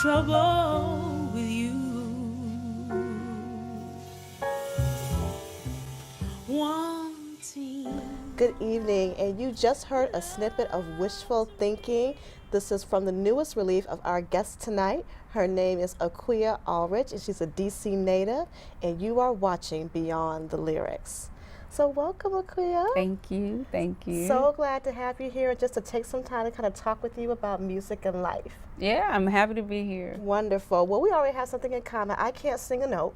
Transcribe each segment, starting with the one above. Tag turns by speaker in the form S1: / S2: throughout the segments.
S1: trouble with you. Wanting.
S2: Good evening, and you just heard a snippet of Wishful Thinking. This is from the newest release of our guest tonight. Her name is Akua Allrich, and she's a DC native, and you are watching Beyond the Lyrics. So welcome, Akua.
S3: Thank you, thank you.
S2: So glad to have you here, just to take some time to kind of talk with you about music and life.
S3: Yeah, I'm happy to be here.
S2: Wonderful. Well, we already have something in common. I can't sing a note,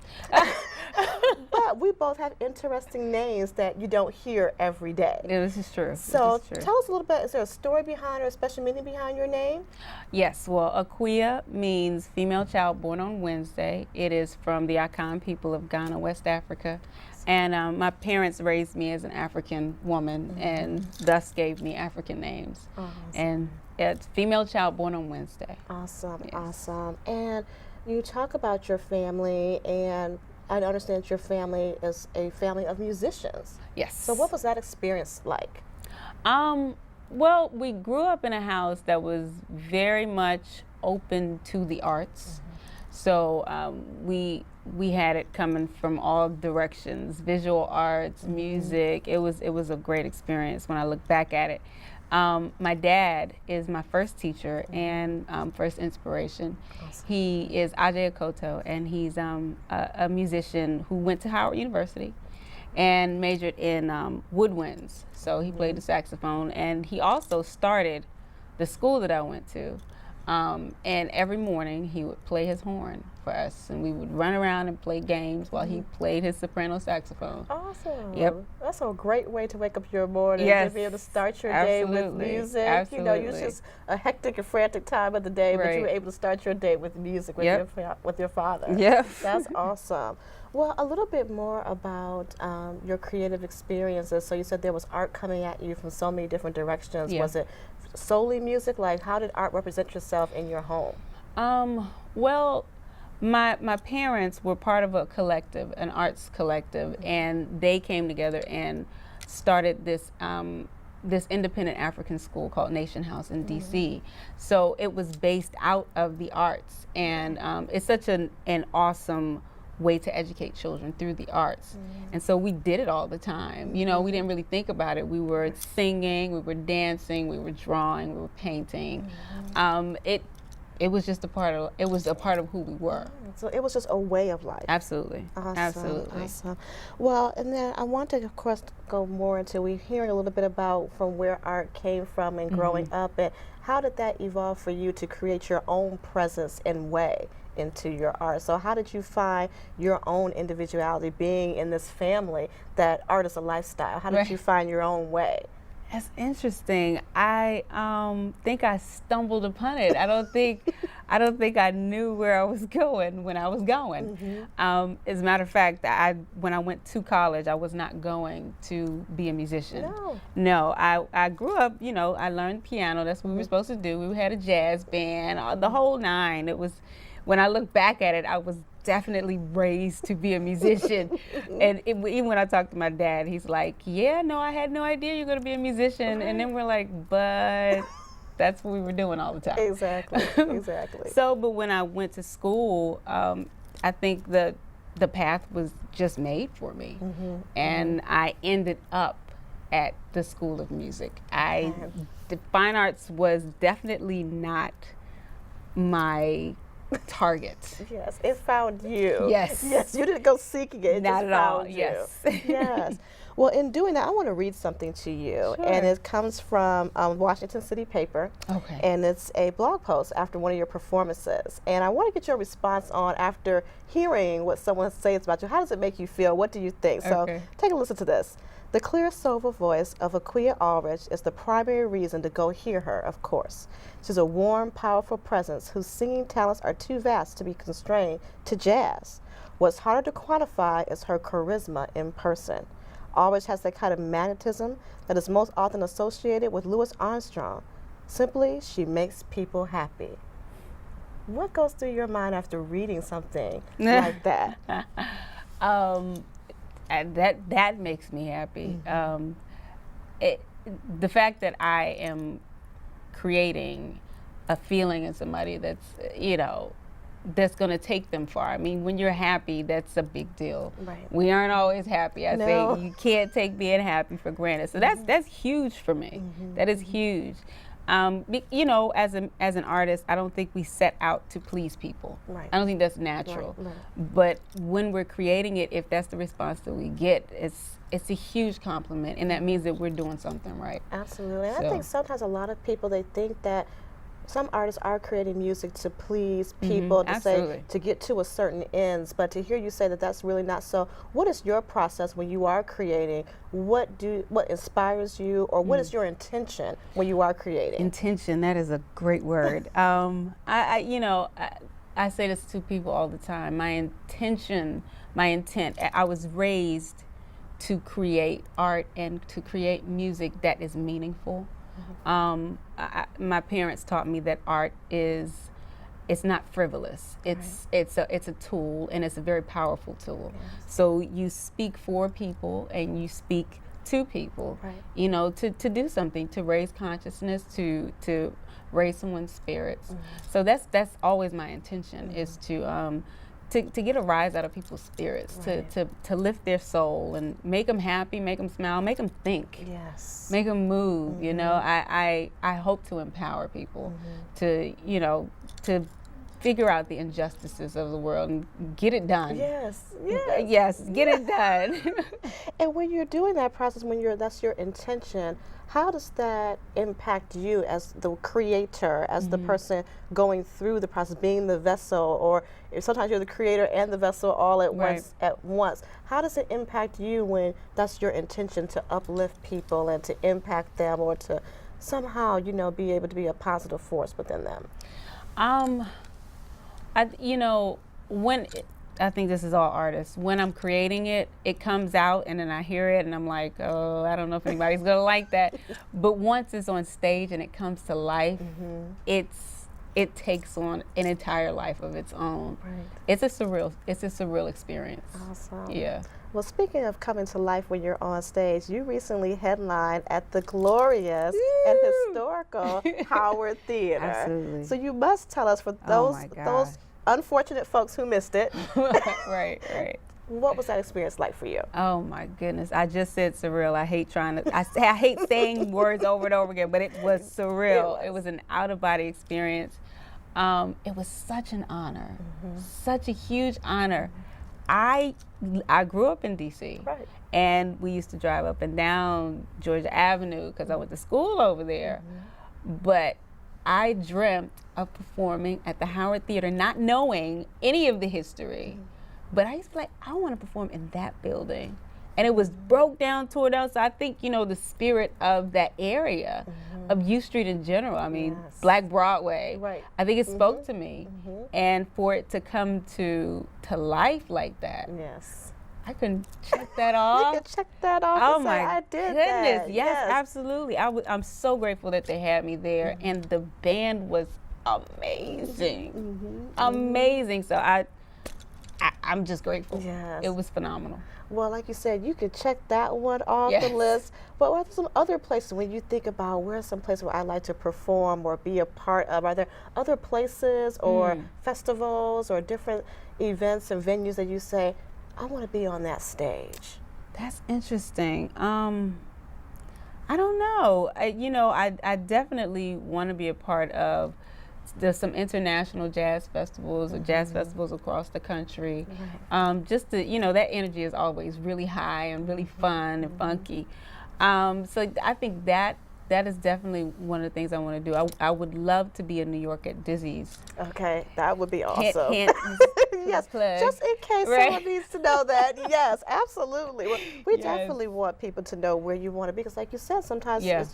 S2: but we both have interesting names that you don't hear every day.
S3: Yeah, this is true.
S2: So
S3: This is true.
S2: tell us a little bit, is there a story behind or a special meaning behind your name?
S3: Yes, well, Akua means female child born on Wednesday. It is from the Akan people of Ghana, West Africa. And my parents raised me as an African woman and thus gave me African names.
S2: Awesome.
S3: And it's female child born on Wednesday.
S2: Awesome,
S3: Yes.
S2: awesome. And you talk about your family, and I understand your family is a family of musicians.
S3: Yes.
S2: So what was that experience like?
S3: Well, we grew up in a house that was very much open to the arts. So we had it coming from all directions: visual arts, music. It was a great experience when I look back at it. My dad is my first teacher and first inspiration.
S2: Awesome.
S3: He is Ajay Akoto, and he's a musician who went to Howard University and majored in woodwinds. So he played the saxophone, and he also started the school that I went to. And every morning he would play his horn for us, and we would run around and play games while he played his soprano saxophone.
S2: Awesome.
S3: Yep.
S2: That's a great way to wake up your morning,
S3: Yes.
S2: to be able to start your day with
S3: Absolutely.
S2: music.
S3: Absolutely.
S2: You know, it's just a hectic and frantic time of the day, but you were
S3: Right.
S2: able to start your day with music with,
S3: Yep.
S2: with your father.
S3: Yep.
S2: That's awesome. Well, a little bit more about your creative experiences. So you said there was art coming at you from so many different directions.
S3: Yeah.
S2: Was it solely music? Like, how did art represent yourself in your home?
S3: Well, my parents were part of a collective, an arts collective, and they came together and started this this independent African school called Nation House in DC. So it was based out of the arts, and it's such an awesome way to educate children through the arts. And so we did it all the time. You know, we didn't really think about it. We were singing, we were dancing, we were drawing, we were painting. It was just a part of who we were.
S2: So it was just a way of life.
S3: Absolutely.
S2: Awesome,
S3: Absolutely.
S2: awesome. Well, and then I want to, of course, go more into, we're hearing a little bit about from where art came from and growing up, and how did that evolve for you to create your own presence and way into your art? So how did you find your own individuality being in this family that art is a lifestyle? How did
S3: Right.
S2: you find your own way?
S3: That's interesting. I think I stumbled upon it. I don't think I knew where I was going when I was going. As a matter of fact, when I went to college, I was not going to be a musician. No, I grew up, you know, I learned piano. That's what we were supposed to do. We had a jazz band, the whole nine. It was, when I look back at it, I was definitely raised to be a musician. And even when I talked to my dad, he's like, yeah, no, I had no idea you're going to be a musician. And then we're like, but that's what we were doing all the time.
S2: Exactly, exactly.
S3: So, but when I went to school, I think the path was just made for me. And I ended up at the School of Music. The fine arts was definitely not my target.
S2: Yes, it found you.
S3: Yes.
S2: Yes, you didn't go seeking it. It
S3: Not
S2: just
S3: at all,
S2: found you.
S3: yes.
S2: Yes. Well, in doing that, I want to read something to you.
S3: Sure.
S2: And it comes from Washington City Paper.
S3: Okay.
S2: And it's a blog post after one of your performances. And I want to get your response on, after hearing what someone says about you, how does it make you feel? What do you think? So
S3: Okay.
S2: take a listen to this. The clear, sober voice of Akua Allrich is the primary reason to go hear her, of course. She's a warm, powerful presence whose singing talents are too vast to be constrained to jazz. What's harder to quantify is her charisma in person. Allrich has that kind of magnetism that is most often associated with Louis Armstrong. Simply, she makes people happy. What goes through your mind after reading something like that?
S3: And that makes me happy. The fact that I am creating a feeling in somebody that's, you know, that's going to take them far. I mean, when you're happy, that's a big deal.
S2: Right.
S3: We aren't always happy. I
S2: No.
S3: say you can't take being happy for granted. So that's huge for me. That is huge. You know, as an artist, I don't think we set out to please people.
S2: Right.
S3: I don't think that's natural.
S2: Right.
S3: But when we're creating it, if that's the response that we get, it's a huge compliment, and that means that we're doing something right.
S2: Absolutely. And
S3: So.
S2: I think sometimes a lot of people, they think that some artists are creating music to please people, to say, to get to a certain ends, but to hear you say that that's really not so. What is your process when you are creating? What inspires you, or what is your intention when you are creating?
S3: Intention, that is a great word. I say this to people all the time. My intent, I was raised to create art and to create music that is meaningful. My parents taught me that art it's not frivolous. It's a tool, and it's a very powerful tool.
S2: Yes.
S3: So you speak for people and you speak to people,
S2: Right.
S3: you know, to do something, to raise consciousness, to raise someone's spirits. So that's always my intention, is to get a rise out of people's spirits,
S2: Right.
S3: to lift their soul and make them happy, make them smile, make them think,
S2: Yes.
S3: make them move. You know, I hope to empower people to, you know, to figure out the injustices of the world and get it done.
S2: Yes.
S3: Yes, get it done.
S2: And when you're doing that process, that's your intention, how does that impact you as the creator, as the person going through the process, being the vessel, or if sometimes you're the creator and the vessel all at once? How does it impact you when that's your intention, to uplift people and to impact them, or to somehow, you know, be able to be a positive force within them?
S3: I think this is all artists. When I'm creating it, it comes out, and then I hear it, and I'm like, oh, I don't know if anybody's gonna like that. But once it's on stage and it comes to life, it takes on an entire life of its own.
S2: Right.
S3: It's a surreal experience.
S2: Awesome.
S3: Yeah.
S2: Well, speaking of coming to life when you're on stage, you recently headlined at the glorious and historical Howard Theater.
S3: Absolutely.
S2: So you must tell us, for
S3: Oh my
S2: those unfortunate folks who missed it,
S3: Right.
S2: what was that experience like for you?
S3: Oh my goodness! I just said surreal. I hate I hate saying words over and over again, but it was surreal. It was an out-of-body experience. It was such an honor, such a huge honor. I grew up in D.C.
S2: Right.
S3: And we used to drive up and down Georgia Avenue because I went to school over there. But I dreamt of performing at the Howard Theater, not knowing any of the history. But I used to be like, I want to perform in that building. And it was broke down, tore down. So I think, you know, the spirit of that area, of U Street in general, I mean, Black Broadway,
S2: Right.
S3: I think it spoke to me. And for it to come to life like that,
S2: Yes.
S3: I can check that off.
S2: You can check that off.
S3: Oh
S2: and say,
S3: my
S2: I did
S3: goodness!
S2: that.
S3: Yes, absolutely. I'm so grateful that they had me there, and the band was amazing, amazing. So I'm just grateful.
S2: Yes.
S3: It was phenomenal.
S2: Well, like you said, you could check that one off
S3: Yes.
S2: the list. But what are some other places, when you think about where are some places where I like to perform or be a part of? Are there other places or festivals or different events and venues that you say, I want to be on that stage?
S3: That's interesting. I don't know. I definitely want to be a part of. There's some international jazz festivals or jazz festivals across the country. Just to, that energy is always really high and really fun and funky. So I think that is definitely one of the things I want to do. I would love to be in New York at Dizzy's.
S2: Okay, that would be awesome. Yes,
S3: plug.
S2: just in case someone needs to know that. Yes, absolutely. Well, we definitely want people to know where you want to be, because like you said, sometimes it's,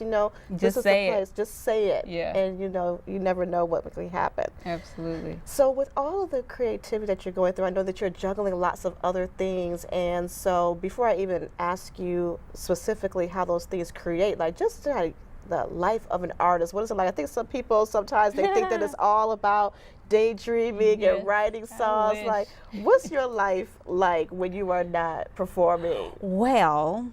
S2: this is the place. Just say it.
S3: Yeah.
S2: And you never know what will happen.
S3: Absolutely.
S2: So with all of the creativity that you're going through, I know that you're juggling lots of other things, and so before I even ask you specifically how those things create, like just like the life of an artist, what is it like? I think some people sometimes they think that it's all about daydreaming and writing songs. Like, what's your life like when you are not performing?
S3: Well,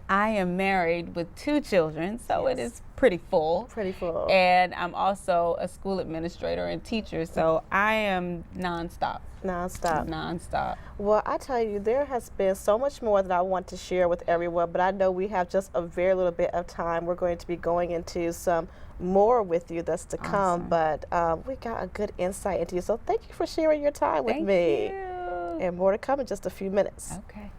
S3: I am married with 2 children, so
S2: Yes.
S3: it is pretty full.
S2: Pretty full.
S3: And I'm also a school administrator and teacher, so I am nonstop.
S2: Nonstop. Well, I tell you, there has been so much more that I want to share with everyone, but I know we have just a very little bit of time. We're going to be going into some more with you that's to come, but we got a good insight into you. So thank you for sharing your time with me.
S3: Thank you.
S2: And more to come in just a few minutes.
S3: Okay.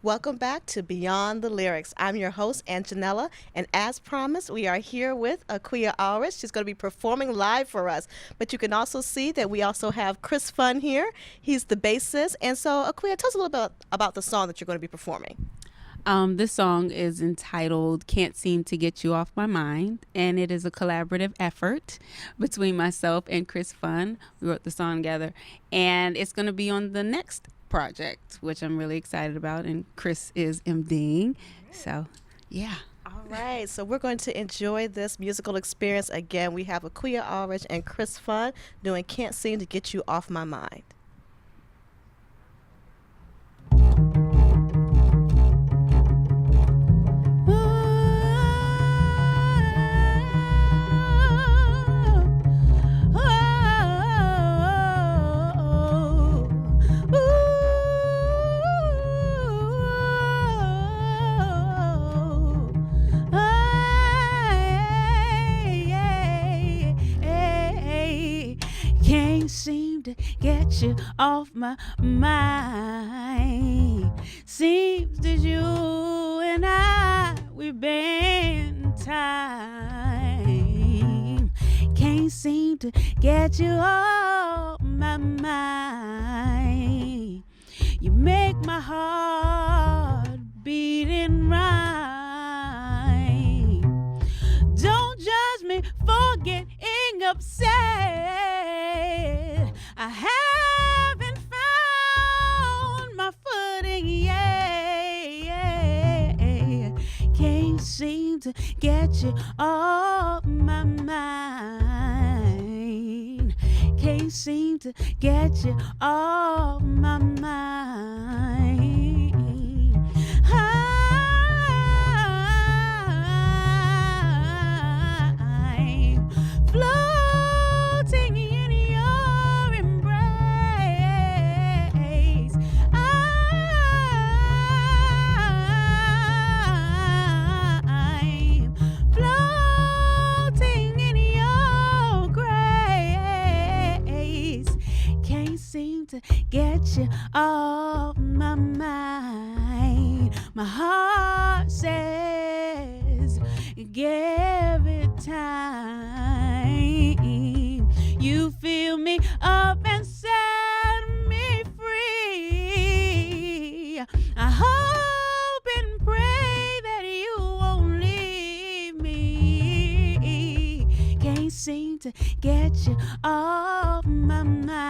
S2: Welcome back to Beyond the Lyrics. I'm your host, Angenella, and as promised, we are here with Akua Allrich. She's going to be performing live for us. But you can also see that we also have Chris Fun here. He's the bassist. And so, Akua, tell us a little bit about the song that you're going to be performing.
S3: This song is entitled Can't Seem to Get You Off My Mind, and it is a collaborative effort between myself and Chris Fun. We wrote the song together, and it's going to be on the next project, which I'm really excited about, and Chris is MDing. So, yeah.
S2: All right, so we're going to enjoy this musical experience. Again, we have Akua Allrich and Chris Fun doing Can't Seem to Get You Off My Mind.
S3: Seem to get you off my mind. Seems that you and I, we've been time. Can't seem to get you off my mind. You make my heart beating right. Don't judge me for getting upset. I haven't found my footing yet. Can't seem to get you off my mind. Can't seem to get you off my mind. I'm floating in your embrace. I'm floating in your grace. Can't seem to get you off my mind. My heart says, give it time. You fill me up and set me free. I hope and pray that you won't leave me. Can't seem to get you off my mind.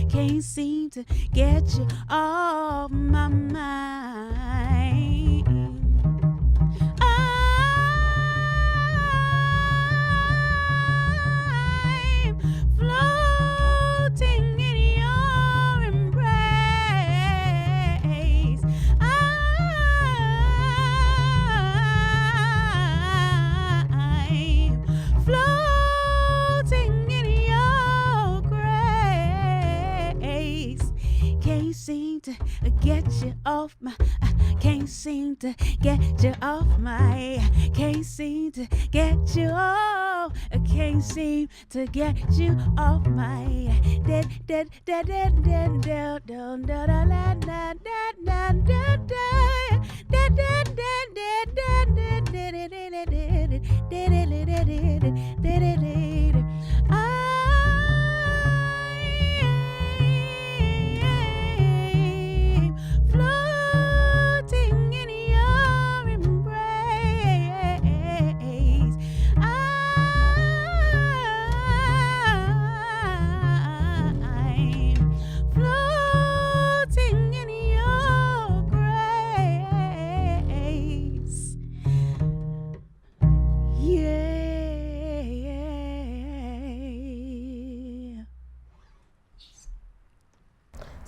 S3: Can't seem to get you off my mind. I'm floating in your embrace. I'm floating in your grace. Can't seem to get you off my. Can't seem to get you off my. Can't seem to get you off. Can't seem to get you off my. Dead, dead, dead, dead, dead, dead, dead, dead, dead, dead, dead, dead, dead, dead, floating in your embrace. I'm floating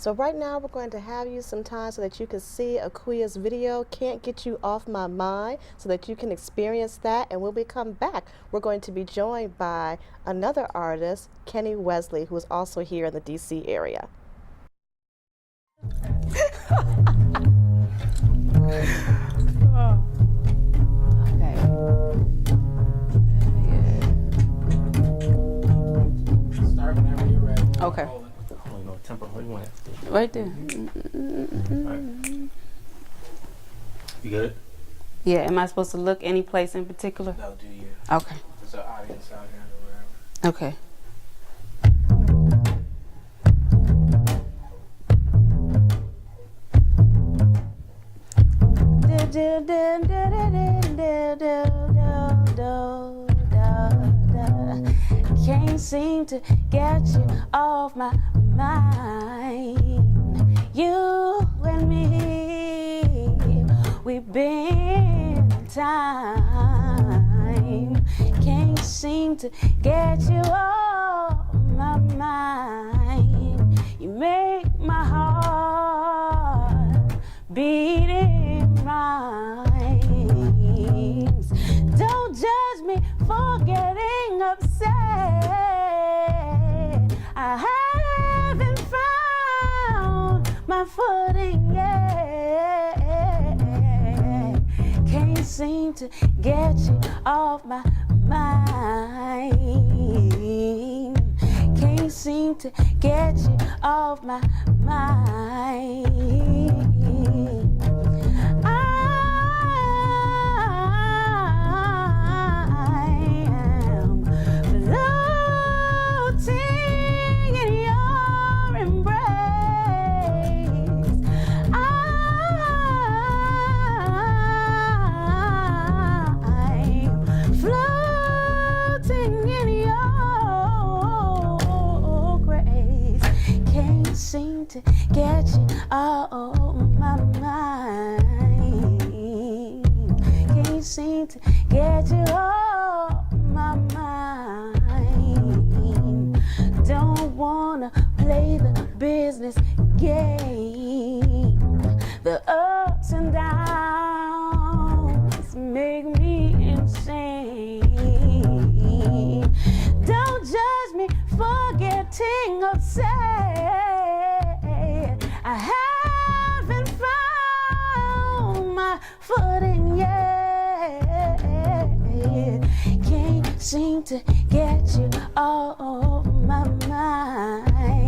S2: So right now we're going to have you some time so that you can see Akua's video, Can't Get You Off My Mind, so that you can experience that. And when we come back, we're going to be joined by another artist, Kenny Wesley, who is also here in the DC area.
S1: Start whenever you're ready.
S3: Okay.
S1: No tempo. Where you want it?
S3: Right there.
S1: Right. You good?
S3: Yeah, am I supposed to look any place in particular?
S1: No, do you?
S3: Okay.
S1: There's an audience out here or wherever.
S3: Okay. Can't seem to get you off my mind. You and me, we've been time. Can't seem to get you off my mind. You make my heart beat in rhymes. Don't judge me for getting upset. I haven't found my footing yet. Can't seem to get you off my mind. Can't seem to get you off my mind. I am floating in your embrace. I'm floating in your grace. Can't seem to get you off my mind. Can't seem to get you off my mind. Don't wanna play the business game. The ups and downs make me insane. Don't judge me for getting upset. I haven't found my footing yet. Can't seem to get you off my mind.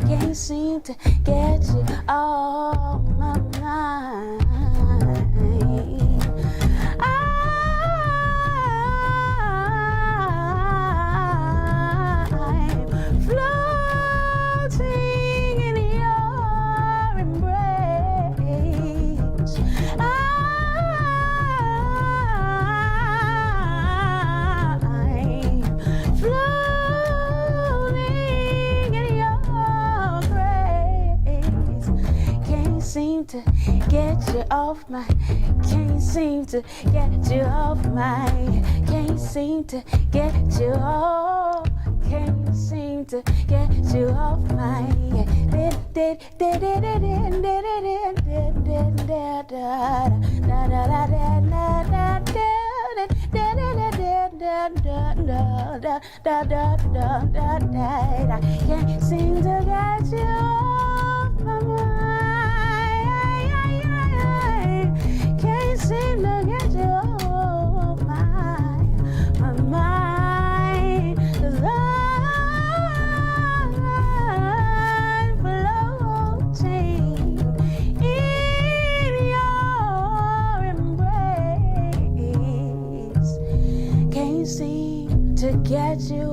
S3: Can't seem to get you off my mind. I'm floating in your embrace. I'm floating in your grace. Can't seem to get you off my, can't seem to get you off my, can't seem to get you off, can't seem to get you off my. I can't seem to get you off my mind. Can't seem to get you off my mind. 'Cause I'm floating in your embrace. Can't seem to get you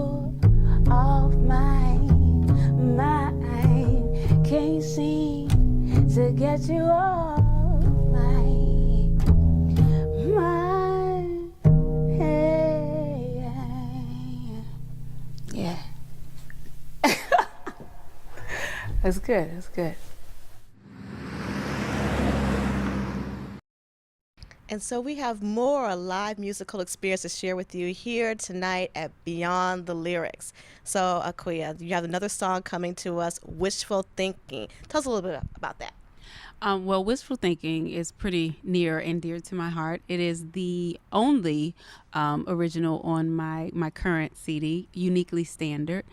S3: off my mind. Can't seem to get you off my mind. Hey, yeah. That's good. That's good.
S2: And And so we have more live musical experience to share with you here tonight at Beyond the Lyrics. So, Akua, you have another song coming to us, Wishful Thinking. Tell us a little bit about that.
S3: Well, Wishful Thinking is pretty near and dear to my heart. It is the only original on my current CD, Uniquely Standard.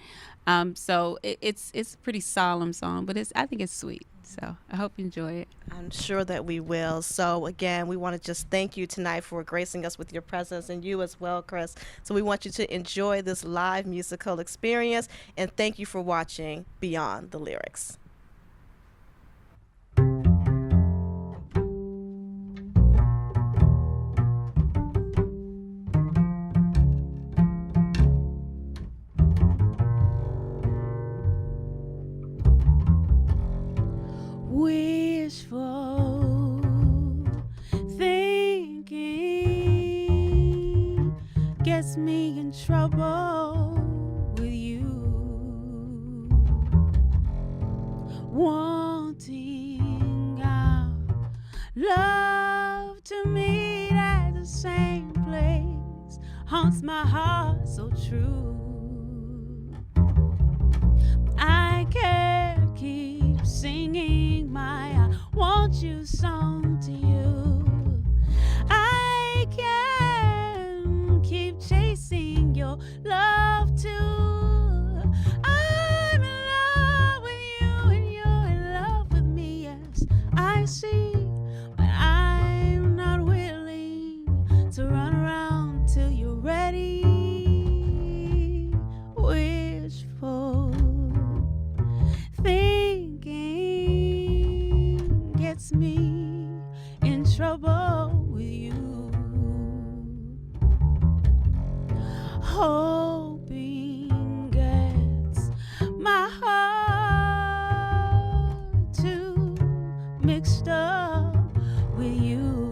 S3: So it's a pretty solemn song, but I think it's sweet. So I hope you enjoy it.
S2: I'm sure that we will. So again, we want to just thank you tonight for gracing us with your presence, and you as well, Chris. So we want you to enjoy this live musical experience, and thank you for watching Beyond the Lyrics.
S3: Wishful thinking gets me in trouble with you. Wanting our love to meet at the same place haunts my heart so true. I can't keep singing my I want you song to you. I can't keep chasing your love too. I'm in love with you and you're in love with me, yes, I see, but I'm not willing to run around till you're ready. Wishful thinking gets me in trouble with you. Hoping gets my heart too mixed up with you.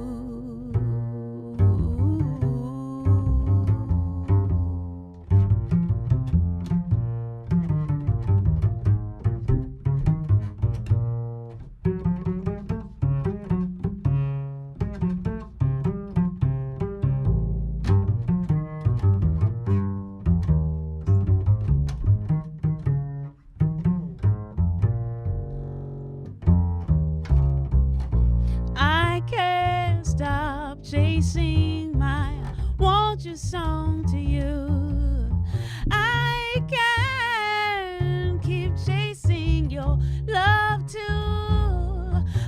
S3: I can't stop chasing my I want you song to you. I can't keep chasing your love too.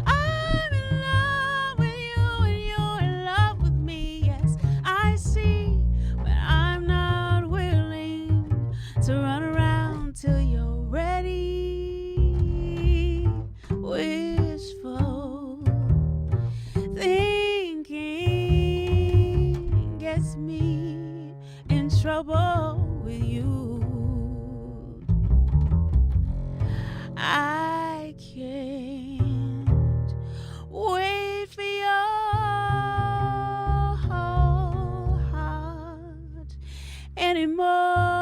S3: I'm in love with you and you're in love with me, yes, I see, but I'm not willing to run around till you're ready. Wishful thinking gets me in trouble with you. I can't wait for your heart anymore.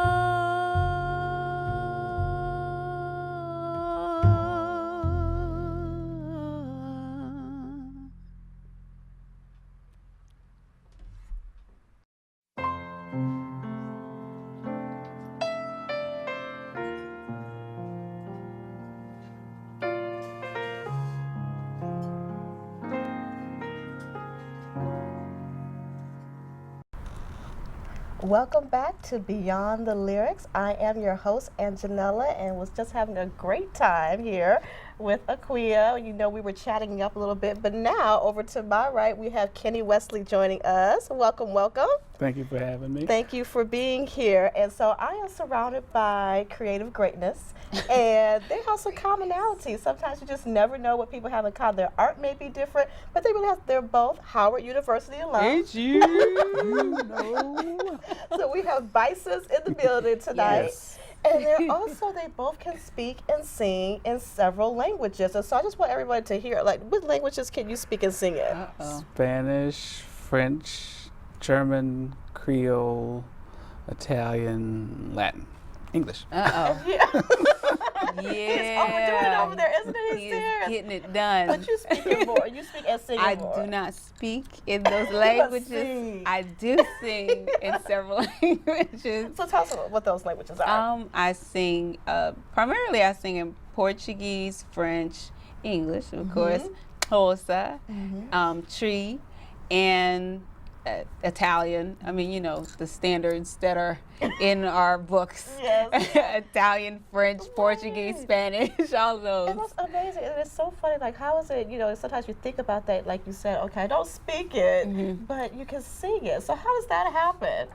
S2: Welcome back to Beyond the Lyrics. I am your host, Angenella, and was just having a great time here with Akua. You know, we were chatting up a little bit, but now over to my right, we have Kenny Wesley joining us. Welcome, welcome.
S4: Thank you for having me.
S2: Thank you for being here. And so I am surrounded by creative greatness, and they have some commonalities. Sometimes you just never know what people have in common. Their art may be different, but they're both Howard University alum.
S4: It's you. You know.
S2: So we have Bices in the building tonight.
S4: Yes.
S2: And they both can speak and sing in several languages. And so I just want everybody to hear, like, what languages can you speak and sing in?
S4: Spanish, French, German, Creole, Italian, Latin. English.
S3: Uh-oh.
S2: Yeah.
S3: Yeah.
S2: He's overdoing it over there, isn't it?
S3: He
S2: He's
S3: is
S2: serious.
S3: getting it done.
S2: But you speak it more. You speak and sing
S3: I
S2: it more.
S3: do not speak in those languages.
S2: sing.
S3: I do sing in several languages.
S2: So tell us what those languages are.
S3: I sing, primarily I sing in Portuguese, French, English, of course, Xhosa, Tree, and Italian. I mean, you know, the standards that are in our books.
S2: Yes.
S3: Italian, French, Portuguese, Spanish, all of those.
S2: And that's amazing. And it's so funny. Like, how is it, you know, sometimes you think about that, like you said, okay, I don't speak it, but you can sing it. So how does that happen?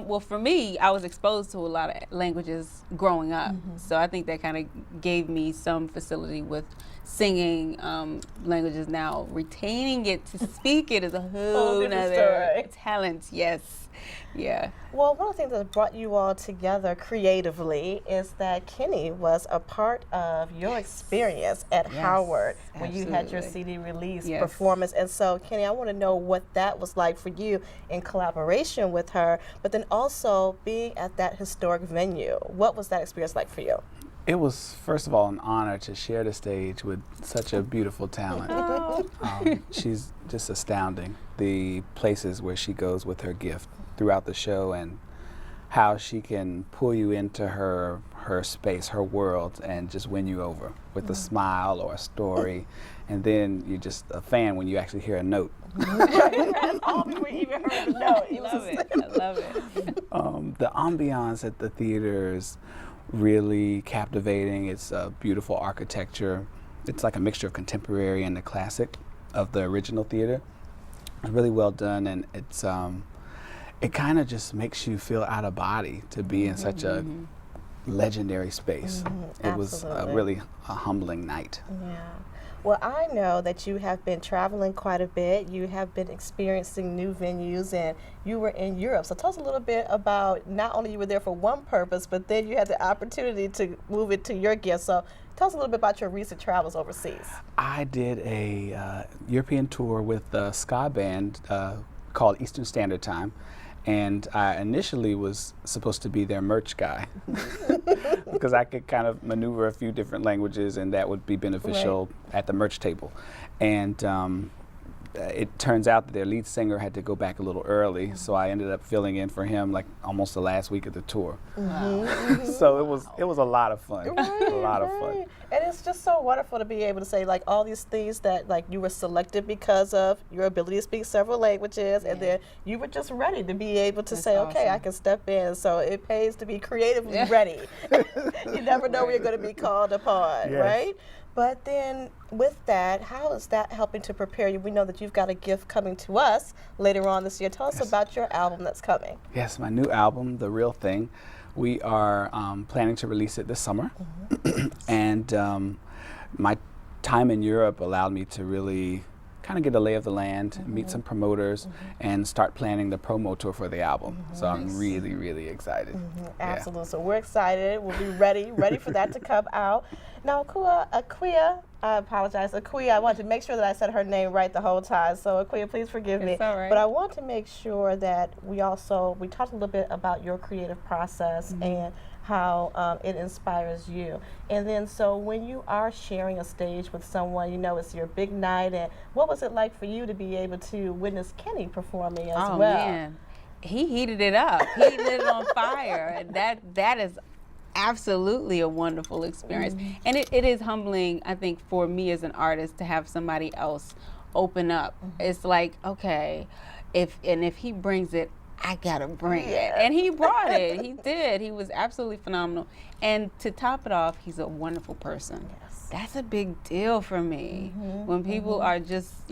S3: Well, for me, I was exposed to a lot of languages growing up. So I think that kind of gave me some facility with singing languages. Now, retaining it to speak it is a whole
S2: different
S3: nother
S2: story.
S3: talent. Yes. Yeah.
S2: Well, one of the things that brought you all together creatively is that Kenny was a part of your experience at Howard when you had your
S3: absolutely.
S2: CD release
S3: Yes.
S2: performance. And so, Kenny, I want to know what that was like for you in collaboration with her, but then also being at that historic venue. What was that experience like for you?
S4: It was, first of all, an honor to share the stage with such a beautiful talent. She's just astounding. The places where she goes with her gift throughout the show and how she can pull you into her space, her world, and just win you over with a smile or a story. And then you're just a fan when you actually hear a note.
S2: That's all we even heard the note.
S3: I love it. I love it.
S4: The ambiance at the theater is really captivating. It's beautiful architecture. It's like a mixture of contemporary and the classic of the original theater. It's really well done, and it's it kind of just makes you feel out of body to be in such a legendary space. It was really a humbling night.
S2: Yeah. Well, I know that you have been traveling quite a bit. You have been experiencing new venues, and you were in Europe. So tell us a little bit about not only you were there for one purpose, but then you had the opportunity to move it to your gift. So tell us a little bit about your recent travels overseas.
S4: I did a European tour with a ska band called Eastern Standard Time. And I initially was supposed to be their merch guy because I could kind of maneuver a few different languages and that would be beneficial at the merch table. And it turns out that their lead singer had to go back a little early, so I ended up filling in for him like almost the last week of the tour. So it was a lot of fun, a lot of fun.
S2: And it's just so wonderful to be able to say like all these things that like you were selected because of your ability to speak several languages, and then you were just ready to be able to say, okay, I can step in. So it pays to be creatively ready. You never know when you're going to be called upon, right? But then with that, how is that helping to prepare you? We know that you've got a gift coming to us later on this year. Tell us about your album that's coming.
S4: Yes, my new album, The Real Thing. We are planning to release it this summer. And my time in Europe allowed me to really kind of get a lay of the land, meet some promoters, and start planning the promo tour for the album. So I'm really, really excited.
S2: Absolutely. So we're excited. We'll be ready for that to come out. Now, Akua, I apologize. Akua, I wanted to make sure that I said her name right the whole time. So Akua, please forgive me.
S3: It's all right.
S2: But I want to make sure that we talked a little bit about your creative process and how it inspires you. And then so when you are sharing a stage with someone, you know it's your big night, and what was it like for you to be able to witness Kenny performing as well?
S3: Oh man, he heated it up. He lit it on fire. And that is absolutely a wonderful experience. And it is humbling, I think, for me as an artist to have somebody else open up. It's like, okay, if he brings it, I gotta bring it. And he brought it. He did. He was absolutely phenomenal. And to top it off, he's a wonderful person.
S2: Yes.
S3: That's a big deal for me. When people are just,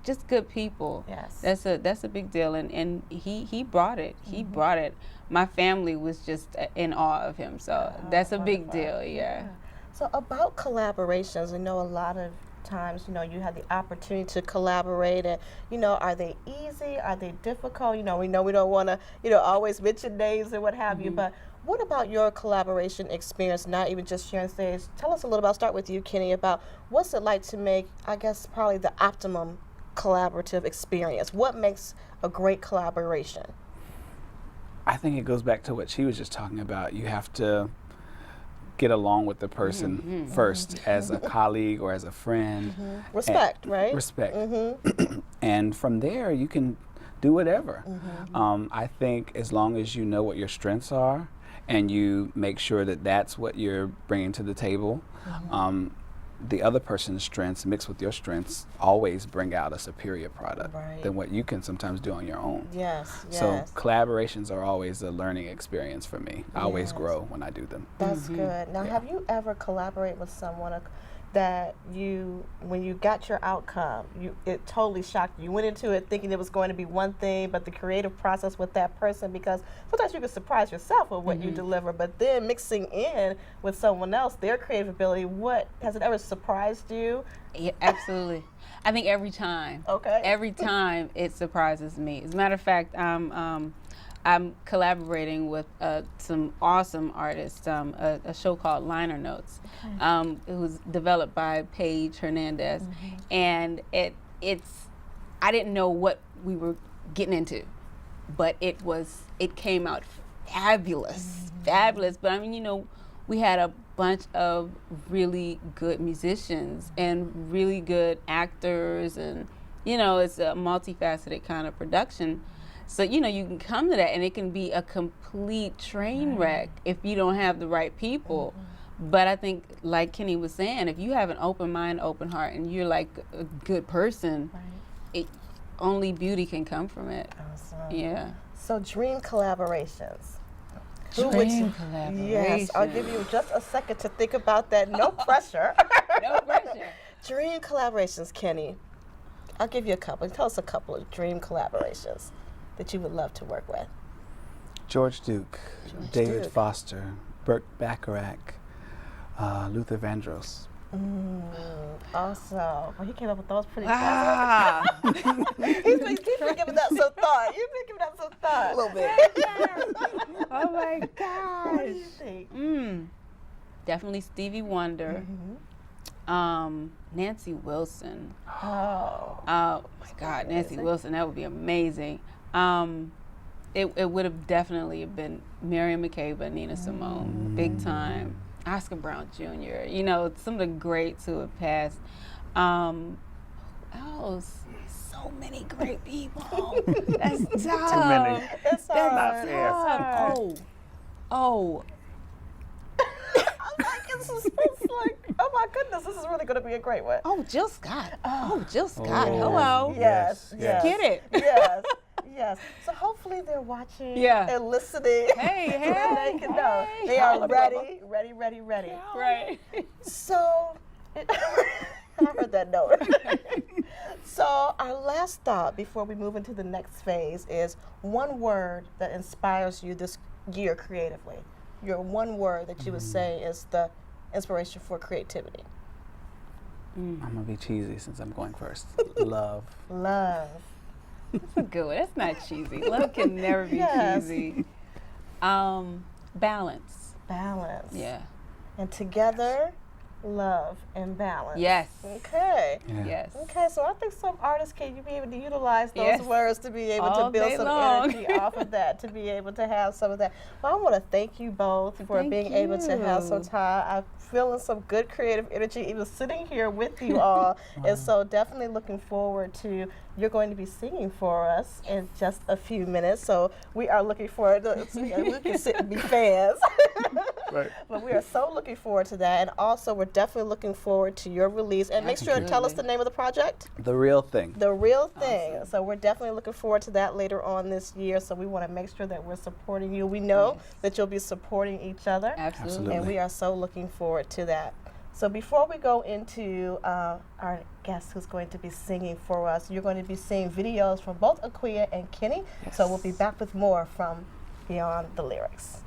S3: just good people.
S2: Yes.
S3: That's a big deal. And he brought it. He brought it. My family was just in awe of him. So that's a big deal. Yeah.
S2: So about collaborations, I know a lot of times, you have the opportunity to collaborate, and, are they easy? Are they difficult? We know we don't want to, always mention names and what have you, but what about your collaboration experience, not even just sharing stage? Tell us a little about, start with you, Kenny, about what's it like to make, I guess, probably the optimum collaborative experience. What makes a great collaboration?
S4: I think it goes back to what she was just talking about. You have to get along with the person first as a colleague or as a friend.
S2: Respect, right?
S4: Respect. And from there, you can do whatever. I think as long as you know what your strengths are and you make sure that that's what you're bringing to the table, the other person's strengths mixed with your strengths always bring out a superior product than what you can sometimes do on your own.
S2: Yes, yes.
S4: So collaborations are always a learning experience for me. I always grow when I do them.
S2: That's good. Now, have you ever collaborated with someone that when you got your outcome, it totally shocked you? You went into it thinking it was going to be one thing, but the creative process with that person, because sometimes you can surprise yourself with what you deliver, but then mixing in with someone else, their creative ability, has it ever surprised you?
S3: Yeah, absolutely. I think every time.
S2: Okay.
S3: Every time it surprises me. As a matter of fact, I'm collaborating with some awesome artists, a show called Liner Notes. It was developed by Paige Hernandez, and it's I didn't know what we were getting into, but it came out fabulous, fabulous. But I mean, we had a bunch of really good musicians and really good actors, and it's a multifaceted kind of production. So, you can come to that and it can be a complete train wreck if you don't have the right people. But I think, like Kenny was saying, if you have an open mind, open heart, and you're like a good person, only beauty can come from it.
S2: Awesome.
S3: Yeah.
S2: So dream collaborations.
S3: Collaboration.
S2: Yes, I'll give you just a second to think about that. No pressure.
S3: No pressure.
S2: Dream collaborations, Kenny. I'll give you a couple. Tell us a couple of dream collaborations that you would love to work with.
S4: George Duke, David Foster, Burt Bacharach, Luther Vandross.
S2: Awesome. Well, he came up with those pretty fast. He's been giving that some thought. You've been giving that some thought. A little bit.
S3: Oh my gosh.
S2: What do you think?
S3: Definitely Stevie Wonder. Nancy Wilson.
S2: Oh
S3: my God, Nancy Wilson. That would be amazing. It would have definitely been Miriam Makeba, Nina Simone, big time. Oscar Brown Jr. Some of the greats who have passed. Who else? So many great people. That's tough.
S4: Too many.
S2: It's all
S4: Not fair.
S3: Oh.
S2: I'm like, oh my goodness, this is really going to be a great one.
S3: Oh, Jill Scott. Jill Scott. Hello.
S2: Yes.
S3: Get it.
S2: Yes. So hopefully they're watching
S3: Yeah.
S2: and listening.
S3: Hey.
S2: They can know. They are ready.
S3: Right.
S2: So, I heard that note. So our last thought before we move into the next phase is one word that inspires you this year creatively. Your one word that you would say is the inspiration for creativity.
S4: I'm going to be cheesy since I'm going first. Love.
S2: Love.
S3: That's a good one. That's not cheesy. Love can never be cheesy. Balance.
S2: Balance.
S3: Yeah.
S2: And together, love and balance.
S3: Yes.
S2: Okay.
S4: Yeah.
S3: Yes.
S2: Okay, so I think some artists can be able to utilize those words to be able
S3: All
S2: to build
S3: day
S2: some
S3: long.
S2: energy off of that, to be able to have some of that. Well, I want to thank you both for
S3: Thank
S2: being able to have some
S3: you.
S2: time. I'm feeling some good creative energy even sitting here with you all. And so definitely looking forward to, you're going to be singing for us in just a few minutes. So we are looking forward to, we can sit and be fans.
S4: Right.
S2: But we are so looking forward to that. And also we're definitely looking forward to your release. And make sure to tell us the name of the project.
S4: The Real Thing.
S2: The Real Thing. Awesome. So we're definitely looking forward to that later on this year. So we want to make sure that we're supporting you. We know that you'll be supporting each other.
S3: Absolutely.
S2: And we are so looking forward to that. So before we go into our guest who's going to be singing for us, you're going to be seeing videos from both Akua and Kenny.
S4: Yes.
S2: So we'll be back with more from Beyond the Lyrics.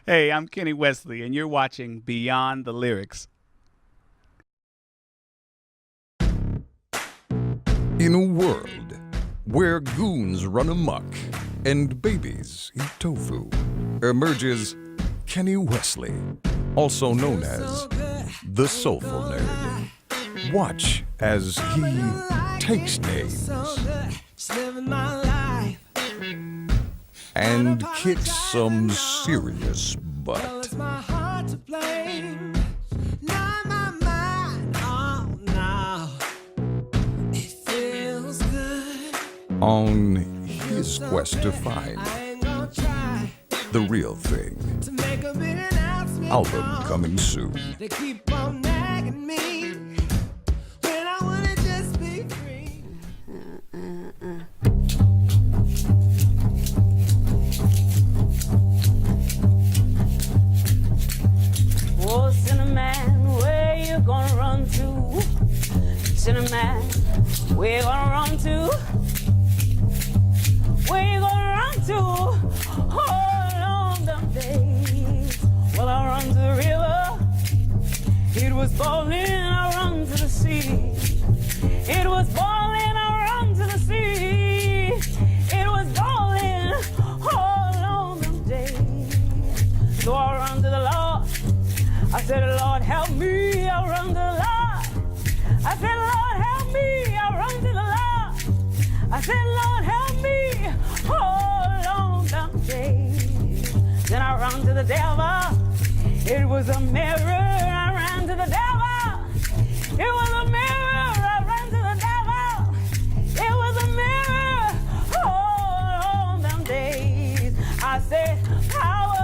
S4: Hey, I'm Kenny Wesley, and you're watching Beyond the Lyrics.
S5: In a world where goons run amok and babies eat tofu, emerges Kenny Wesley, also known as the Soulful Nerd. Watch as he takes names and kicks some serious butt. On his quest to find the real thing. Album coming soon.
S6: They keep on nagging me when I wanna just be free.
S3: Oh, Cinnamon, where you gonna run to? Cinnamon, where you gonna run to? Where you gonna run to? All on them days. Well, I run to the river. It was falling, I run to the sea. It was falling, I run to the sea. It was falling all on them days. So I run to the Lord. I said, Lord, help me. I run to the Lord. I said, Lord, help me. I run to the Lord. I said, Lord, help me. All on them days. Then I run to the devil. It was a mirror. I ran to the devil. It was a mirror. I ran to the devil. It was a mirror. All on them days. I said, power.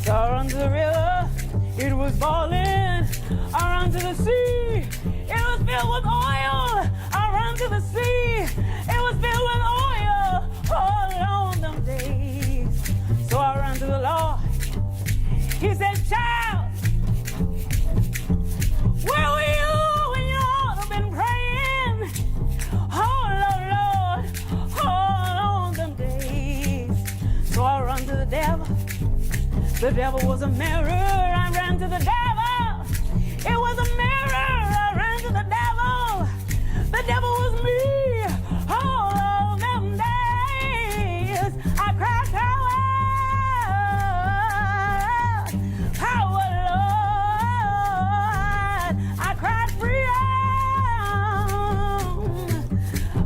S3: So I run to the river, it was falling. I run to the sea, it was filled with oil. I run to the sea, it was filled with oil all on them days. So I run to the Lord. He said, child, where were you when you ought to have been praying? Oh, Lord, all on them days. So I run to the devil. The devil was a mirror. I ran to the devil. It was a mirror. I ran to the devil. The devil was me. All of them days. I cried power. Power, Lord. I cried freedom.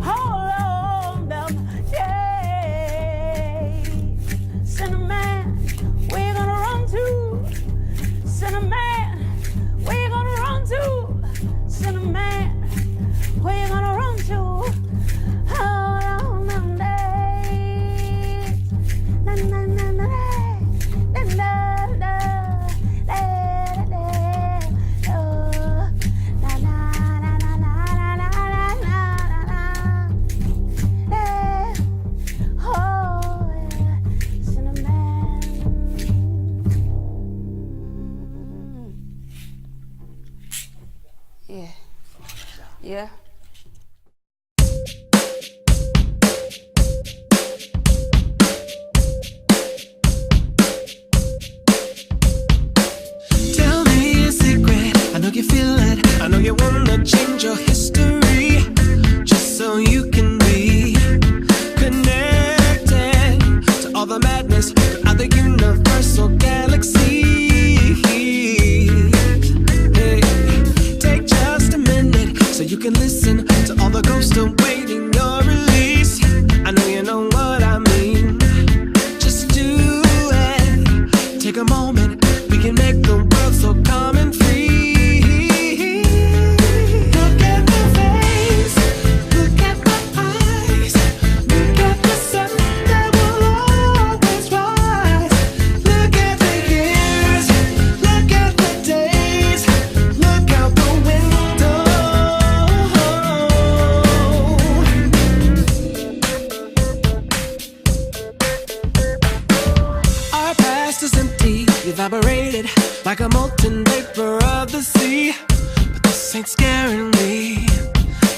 S3: All of them days. Cinnamon. Where you gonna run to? Cinnamon, where you gonna run to? Cinnamon, where you gonna run to? All on them days. Na na na na na na na na na na na na. Oh, cinnamon. Yeah. Yeah.
S6: Tell me a secret. I know you feel it. I know you wanna change your history, just so you can be connected to all the madness throughout the universal galaxy. Hey, take just a minute so you can listen to all the ghosts awaiting your release. I know you know what I mean. Just do it. Take a moment. We can make the world so calm and free. evaporated like a molten vapor of the sea. But this ain't scaring me.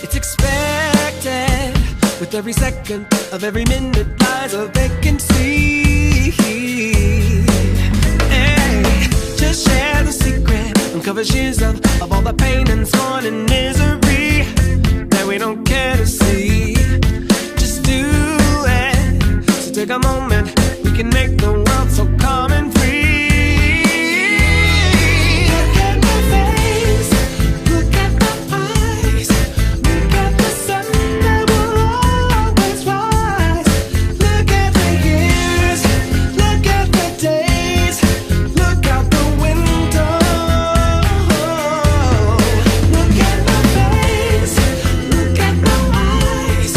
S6: It's expected. With every second of every minute lies a vacancy. Hey, just share the secret. Uncover years of all the pain and scorn and misery that we don't care to see. Just do it. So take a moment. We can make the world so calm and free. Look at my face. Look at my eyes. Look at the sun that will always rise. Look at the years. Look at the days. Look out the window. Look at my face. Look at my eyes.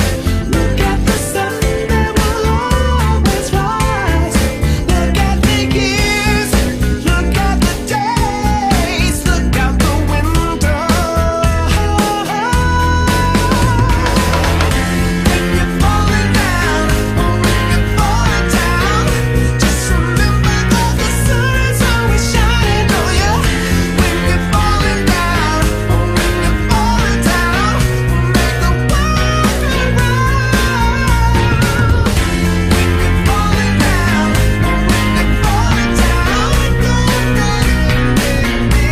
S6: Look at the sun that will always rise. Look at the years. Look at the days. Look out the window. When you're falling down, or when you're falling down, just remember that the sun is always shining on you. When you're falling down, or when you're falling down, make the world go round. When you're falling down, or when you're falling down, when you're falling down, or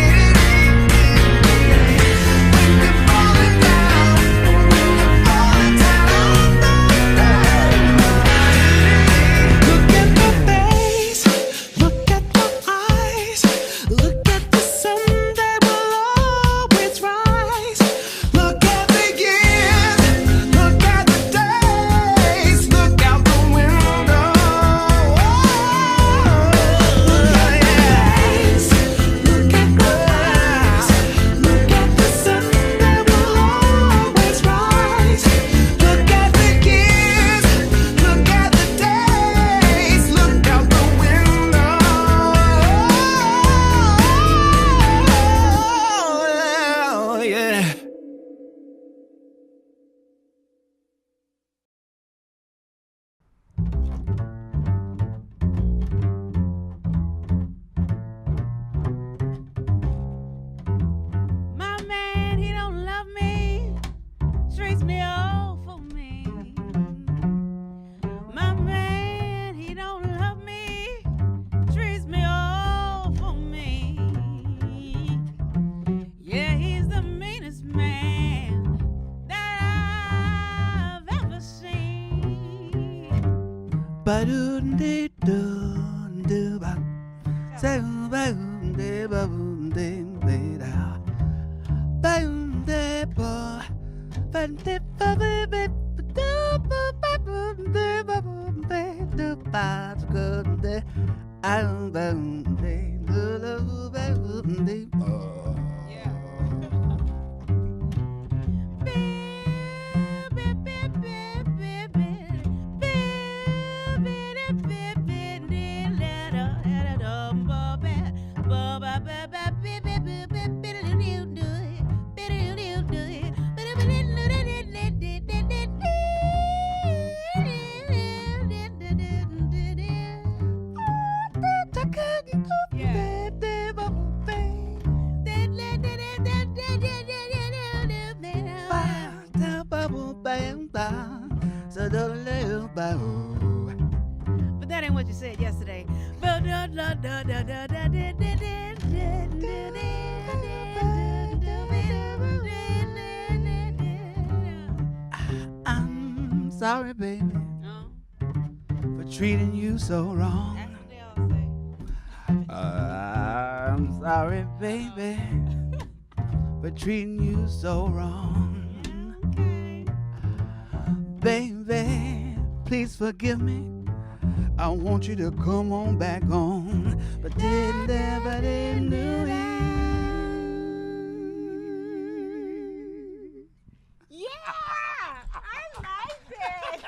S6: when you're falling down. Look at my face, look at my eyes, look at the sun that will always rise. Look at the years, look at the days, look out the window. Look at my face, look at my eyes, look at the sun that will always rise. Look at the years, look at the days, look out the window. Yeah.
S3: My man, he don't love me, treats me all for me. My man, he don't love me, treats me all for me. Yeah, he's the meanest man that I've ever seen. But that ain't what you said yesterday.
S7: I'm sorry, baby, for treating you so wrong.
S3: That's what they all say.
S7: I'm sorry, baby, for treating you so wrong. Baby, please forgive me. I want you to come on back home, but didn't ever do it.
S3: Yeah, I liked it.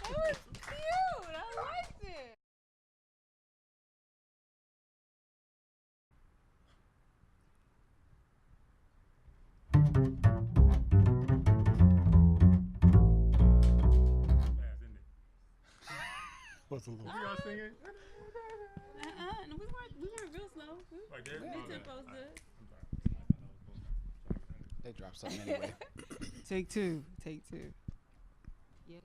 S3: That was cute. I liked it.
S8: What's a little?
S1: Y'all singing?
S3: No, we weren't real slow.
S1: Right there?
S3: Mid-tempo's good.
S4: They dropped something anyway.
S8: Take two.
S3: Yeah.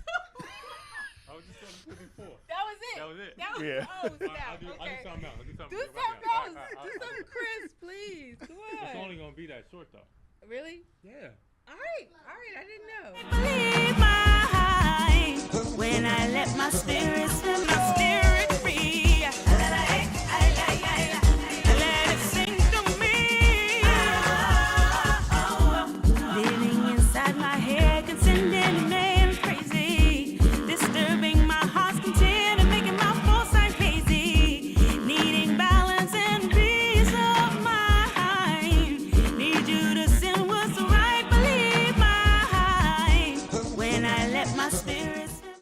S1: I was just doing it before.
S3: That was it.
S1: That was it.
S3: That was
S8: Yeah.
S3: Oh, snap.
S1: I'll do
S3: Okay.
S1: something else.
S3: Do something
S1: right
S3: else.
S1: now.
S3: Do something crisp, please. Come on.
S1: It's only gonna be that short though.
S3: Really?
S1: Yeah.
S3: All right. I didn't know.
S6: Believe my eyes when I let my spirit set my spirit free.